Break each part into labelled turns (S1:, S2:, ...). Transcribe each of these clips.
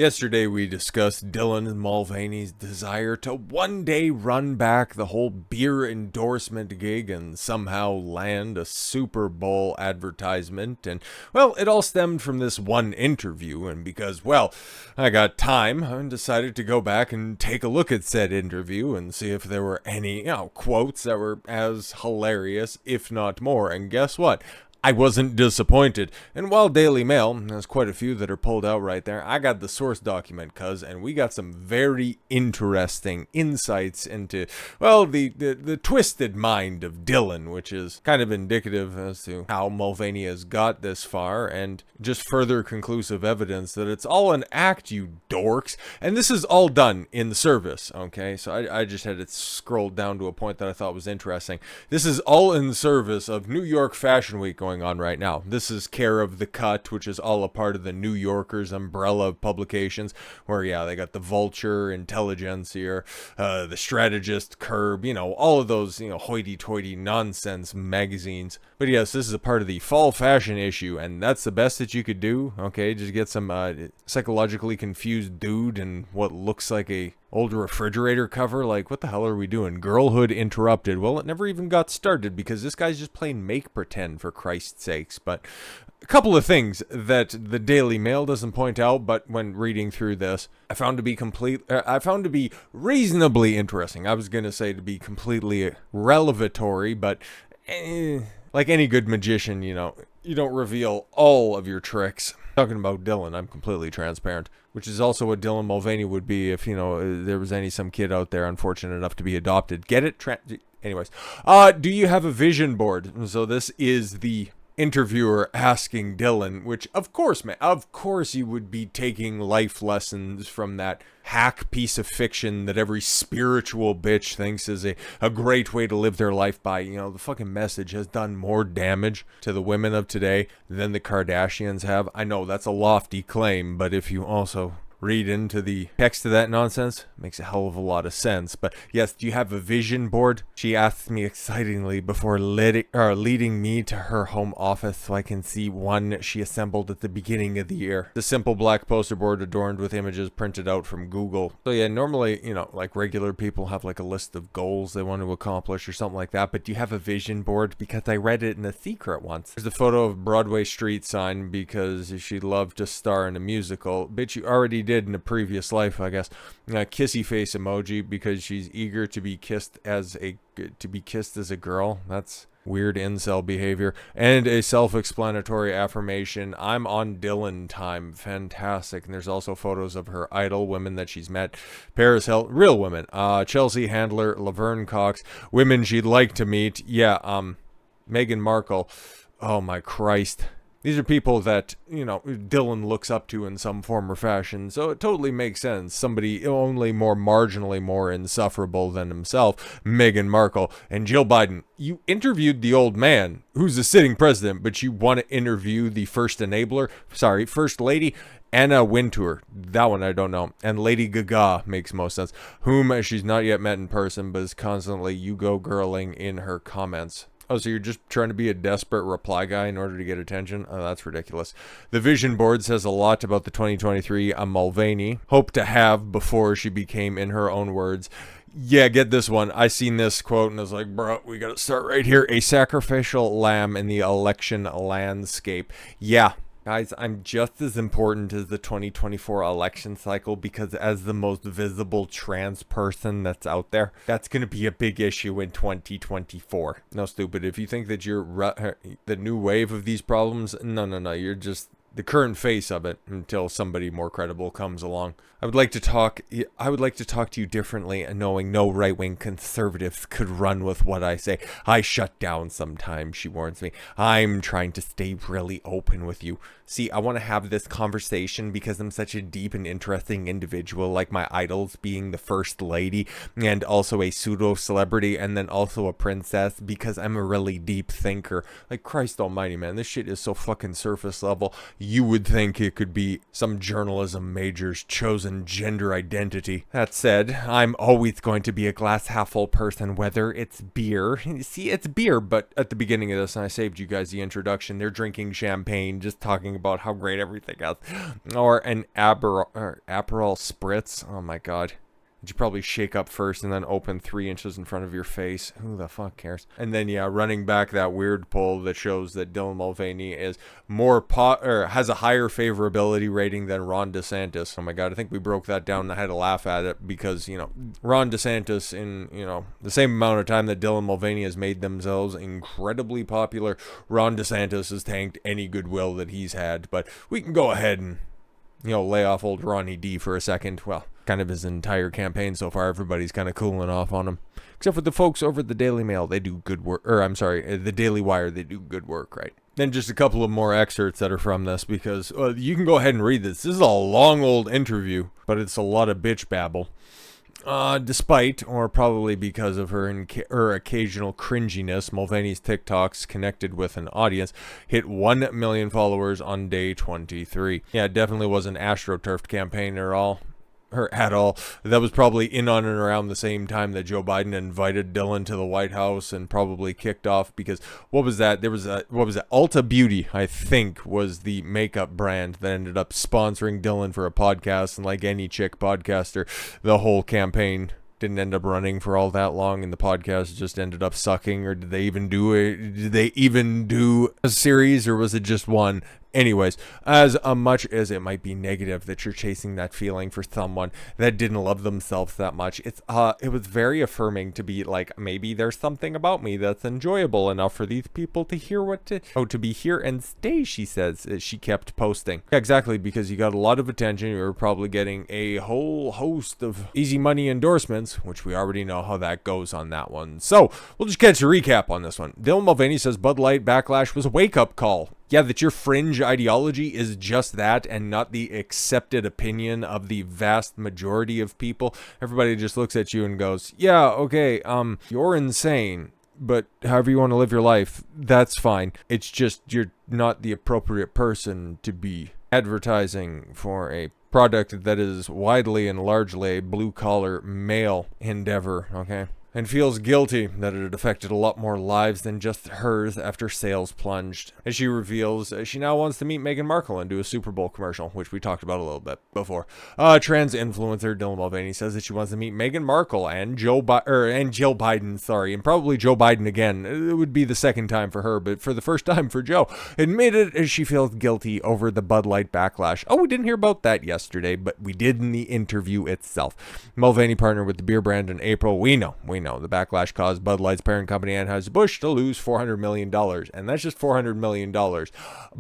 S1: Yesterday we discussed Dylan Mulvaney's desire to one day run back the whole beer endorsement gig and somehow land a Super Bowl advertisement. And, well, it all stemmed from this one interview. And because, well, I got time, I decided to go back and take a look at said interview and see if there were any, quotes that were as hilarious, if not more. And guess what? I wasn't disappointed. And while Daily Mail has quite a few that are pulled out right there, I got the source document, and we got some very interesting insights into, well, the twisted mind of Dylan, which is kind of indicative as to how Mulvaney has got this far, and just further conclusive evidence that it's all an act, you dorks. And this is all done in the service, okay? So I just had it scrolled down to a point that I thought was interesting. This is all in the service of New York Fashion Week going on right now. This is care of The Cut, which is all a part of the New Yorker's umbrella of publications, where, yeah, they got the Vulture, Intelligencer, the Strategist, Curb, all of those, hoity-toity nonsense magazines. But yes, this is a part of the fall fashion issue, and that's the best that you could do, okay? Just get some psychologically confused dude in what looks like a old refrigerator cover. Like, what the hell are we doing? Girlhood interrupted. Well, it never even got started because this guy's just playing make pretend, for Christ's sakes. But a couple of things that the Daily Mail doesn't point out, but when reading through this, I found to be reasonably interesting. I was going to say to be completely revelatory, but like any good magician, you don't reveal all of your tricks. Talking about Dylan, I'm completely transparent, which is also what Dylan Mulvaney would be if, there was some kid out there unfortunate enough to be adopted. Get it? Anyways, do you have a vision board? So this is the interviewer asking Dylan, which, of course, man, of course you would be taking life lessons from that hack piece of fiction that every spiritual bitch thinks is a great way to live their life by. The fucking message has done more damage to the women of today than the Kardashians have. I know that's a lofty claim, but if you also read into the text of that nonsense, makes a hell of a lot of sense. But yes, do you have a vision board? She asked me excitingly before leading me to her home office so I can see one she assembled at the beginning of the year. The simple black poster board adorned with images printed out from Google. So yeah, normally, like regular people have like a list of goals they want to accomplish or something like that. But do you have a vision board? Because I read it in A Secret once. There's a photo of Broadway street sign because she loved to star in a musical. Bitch, you already did in a previous life, I guess. Kissy face emoji because she's eager to be kissed as a girl. That's weird incel behavior. And a self-explanatory affirmation: I'm on Dylan time. Fantastic. And there's also photos of her idol, women that she's met. Paris Hilton, real women. Chelsea Handler, Laverne Cox, women she'd like to meet. Yeah, Meghan Markle. Oh my Christ. These are people that, Dylan looks up to in some form or fashion, so it totally makes sense. Somebody only marginally more insufferable than himself, Meghan Markle. And Jill Biden, you interviewed the old man, who's the sitting president, but you want to interview the first lady, Anna Wintour. That one I don't know. And Lady Gaga makes most sense, whom she's not yet met in person, but is constantly you-go-girling in her comments. Oh, so you're just trying to be a desperate reply guy in order to get attention? Oh, that's ridiculous. The vision board says a lot about the 2023 Mulvaney hoped to have before she became, in her own words, yeah, get this one. I seen this quote and I was like, bro, we got to start right here. A sacrificial lamb in the election landscape. Yeah. Guys, I'm just as important as the 2024 election cycle because as the most visible trans person that's out there, that's going to be a big issue in 2024. No, stupid. If you think that you're the new wave of these problems, no. You're just the current face of it until somebody more credible comes along. I would like to talk to you differently, knowing no right-wing conservatives could run with what I say. I shut down sometimes, she warns me. I'm trying to stay really open with you. See, I want to have this conversation because I'm such a deep and interesting individual, like my idols being the first lady and also a pseudo-celebrity and then also a princess, because I'm a really deep thinker. Like, Christ almighty, man, this shit is so fucking surface level. you would think it could be some journalism major's chosen gender identity. That said, I'm always going to be a glass half full person, whether it's beer. See, it's beer, but at the beginning of this, and I saved you guys the introduction, they're drinking champagne, just talking about how great everything is. Or an Aperol Spritz. Oh my god. You probably shake up first and then open 3 inches in front of your face. Who the fuck cares? And then, yeah, running back that weird poll that shows that Dylan Mulvaney is has a higher favorability rating than Ron DeSantis. Oh my god, I think we broke that down and I had to laugh at it because, you know, Ron DeSantis in, you know, the same amount of time that Dylan Mulvaney has made themselves incredibly popular, Ron DeSantis has tanked any goodwill that he's had. But we can go ahead and, you know, lay off old Ronnie D for a second. Well, kind of his entire campaign so far, everybody's kind of cooling off on him. Except for the folks over at the Daily Mail, they do good work. Or, I'm sorry, the Daily Wire, they do good work, right? Then just a couple of more excerpts that are from this because you can go ahead and read this. This is a long old interview, but it's a lot of bitch babble. Despite, or probably because of her occasional cringiness, Mulvaney's TikToks connected with an audience hit 1 million followers on day 23. Yeah, it definitely was an AstroTurf campaign at all. That was probably in on and around the same time that Joe Biden invited Dylan to the White House and probably kicked off because what was that? There was Ulta Beauty, I think, was the makeup brand that ended up sponsoring Dylan for a podcast, and like any chick podcaster, the whole campaign didn't end up running for all that long, and the podcast just ended up sucking. Or did they even do a series, or was it just one? Anyways, as much as it might be negative that you're chasing that feeling for someone that didn't love themselves that much, it was very affirming to be like, maybe there's something about me that's enjoyable enough for these people to hear to be here and stay, she says, as she kept posting. Yeah, exactly, because you got a lot of attention. You were probably getting a whole host of easy money endorsements, which we already know how that goes on that one. So, we'll just catch a recap on this one. Dylan Mulvaney says Bud Light backlash was a wake-up call. Yeah, that your fringe ideology is just that and not the accepted opinion of the vast majority of people. Everybody just looks at you and goes, yeah, okay, you're insane, but however you want to live your life, that's fine. It's just you're not the appropriate person to be advertising for a product that is widely and largely a blue-collar male endeavor, okay? And feels guilty that it had affected a lot more lives than just hers after sales plunged. As she reveals, she now wants to meet Meghan Markle and do a Super Bowl commercial, which we talked about a little bit before. Trans influencer Dylan Mulvaney says that she wants to meet Meghan Markle and Jill Biden, and probably Joe Biden again. It would be the second time for her, but for the first time for Joe. Admitted as she feels guilty over the Bud Light backlash. Oh, we didn't hear about that yesterday, but we did in the interview itself. Mulvaney partnered with the beer brand in April. We know the backlash caused Bud Light's parent company Anheuser-Busch to lose $400 million, and that's just $400 million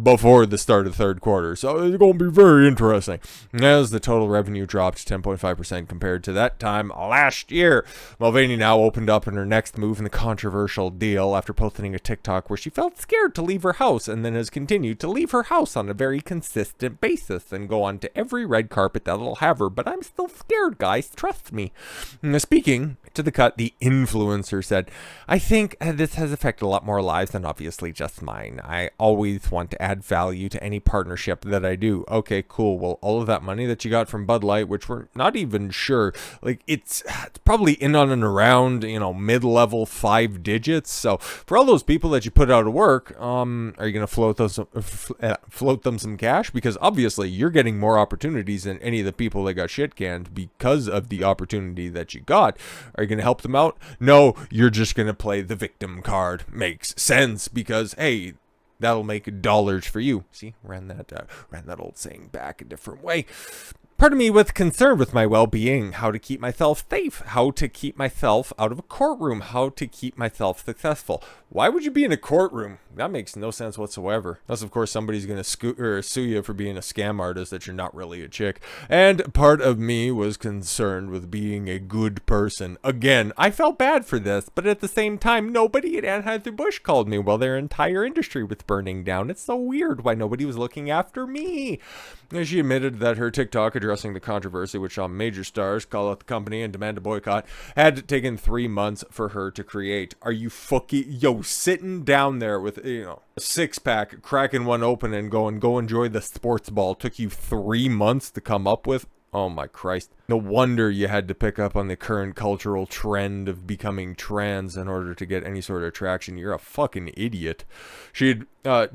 S1: before the start of the third quarter, so it's going to be very interesting. As the total revenue dropped 10.5% compared to that time last year, Mulvaney now opened up in her next move in the controversial deal after posting a TikTok where she felt scared to leave her house and then has continued to leave her house on a very consistent basis and go on to every red carpet that'll have her, but I'm still scared, guys, trust me. Speaking to the cut, the influencer said, I think this has affected a lot more lives than obviously just mine. I always want to add value to any partnership that I do. Okay, cool. Well, all of that money that you got from Bud Light, which we're not even sure, like it's probably in on and around, mid-level 5 digits. So for all those people that you put out of work, are you going to float them some cash? Because obviously you're getting more opportunities than any of the people that got shit canned because of the opportunity that you got. Are you going to help them out? No, you're just going to play the victim card. Makes sense because, hey, that'll make dollars for you. See, ran that old saying back a different way. Part of me was concerned with my well-being, how to keep myself safe, how to keep myself out of a courtroom, how to keep myself successful. Why would you be in a courtroom? That makes no sense whatsoever. Unless, of course, somebody's going to sue you for being a scam artist that you're not really a chick. And part of me was concerned with being a good person. Again, I felt bad for this, but at the same time, nobody at Anheuser-Busch called me while their entire industry was burning down. It's so weird why nobody was looking after me. She admitted that her TikTok addressing the controversy, which saw major stars call out the company and demand a boycott, had taken 3 months for her to create. Are you fucking... Yo, sitting down there with, a six-pack, cracking one open and going, go enjoy the sports ball, took you 3 months to come up with? Oh my Christ. No wonder you had to pick up on the current cultural trend of becoming trans in order to get any sort of traction. You're a fucking idiot. She'd,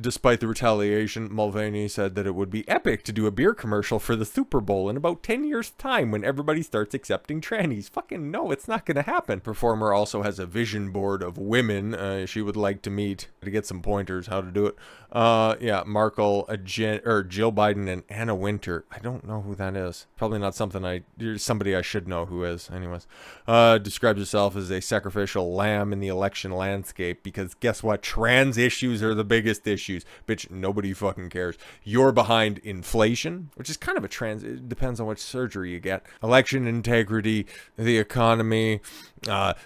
S1: despite the retaliation, Mulvaney said that it would be epic to do a beer commercial for the Super Bowl in about 10 years' time when everybody starts accepting trannies. Fucking no, it's not gonna happen. Performer also has a vision board of women she would like to meet to get some pointers how to do it. Yeah, Markle, Jill Biden, and Anna Wintour. I don't know who that is. Probably not somebody I should know who is. Anyways, describes herself as a sacrificial lamb in the election landscape because guess what? Trans issues are the biggest issues. Bitch, nobody fucking cares. You're behind inflation, which is kind of it depends on which surgery you get. Election integrity, the economy,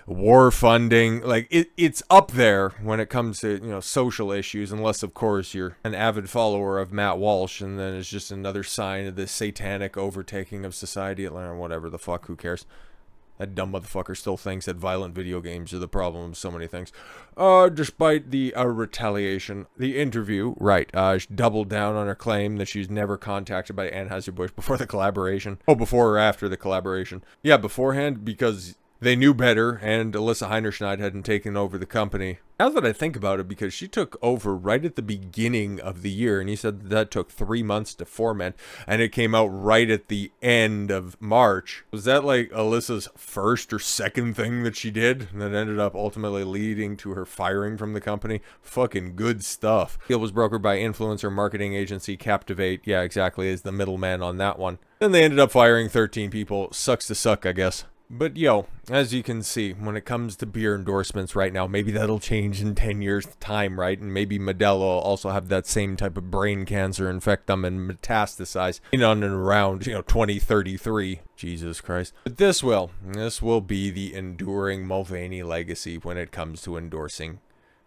S1: war funding. Like, it's up there when it comes to, social issues, unless, of course, you're an avid follower of Matt Walsh, and then it's just another sign of the satanic overtaking of society, or whatever the fuck, who cares? That dumb motherfucker still thinks that violent video games are the problem of so many things. Despite the retaliation, the interview, she doubled down on her claim that she was never contacted by Anheuser-Busch before the collaboration. Oh, before or after the collaboration. Yeah, beforehand, because they knew better, and Alyssa Heinerscheid hadn't taken over the company. Now that I think about it, because she took over right at the beginning of the year, and he said that took 3 months to format, and it came out right at the end of March. Was that like Alyssa's first or second thing that she did that ended up ultimately leading to her firing from the company? Fucking good stuff. Deal was brokered by influencer marketing agency Captivate. Yeah, exactly, is the middleman on that one. Then they ended up firing 13 people. Sucks to suck, I guess. But yo, as you can see, when it comes to beer endorsements right now, maybe that'll change in 10 years' time, right? And maybe Modelo will also have that same type of brain cancer infect them and metastasize in on and around, 2033. Jesus Christ. But this will be the enduring Mulvaney legacy when it comes to endorsing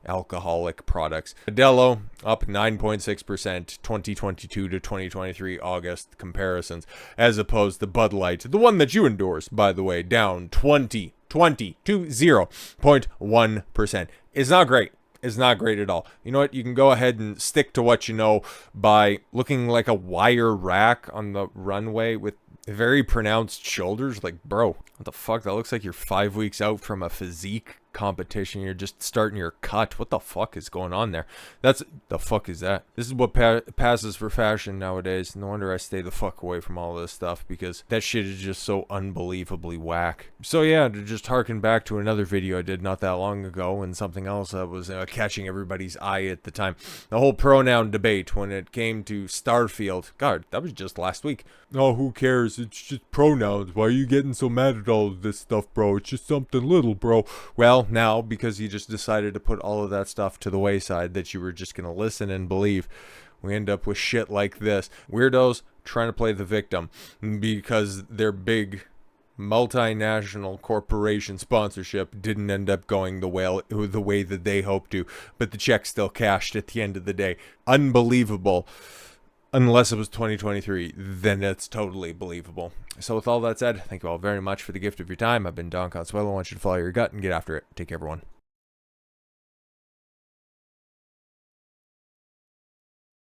S1: alcoholic products. Modelo up 9.6% 2022 to 2023 August comparisons, as opposed to Bud Light, the one that you endorsed, by the way, down 0.1%. It's not great. It's not great at all. You know what? You can go ahead and stick to what you know by looking like a wire rack on the runway with very pronounced shoulders. Like, bro, what the fuck? That looks like you're 5 weeks out from a physique competition. You're just starting your cut. What the fuck is going on there? The fuck is that? This is what passes for fashion nowadays. No wonder I stay the fuck away from all this stuff, because that shit is just so unbelievably whack. So yeah, to just harken back to another video I did not that long ago, and something else that was catching everybody's eye at the time. The whole pronoun debate when it came to Starfield. God, that was just last week. Oh, who cares? It's just pronouns. Why are you getting so mad at all of this stuff, bro? It's just something little, bro. Well, now, because you just decided to put all of that stuff to the wayside, that you were just going to listen and believe, we end up with shit like this. Weirdos trying to play the victim because their big multinational corporation sponsorship didn't end up going the way that they hoped to, but the check still cashed at the end of the day. Unbelievable. Unless it was 2023, then it's totally believable. So with all that said, thank you all very much for the gift of your time. I've been Don Consuelo. I want you to follow your gut and get after it. Take care, everyone.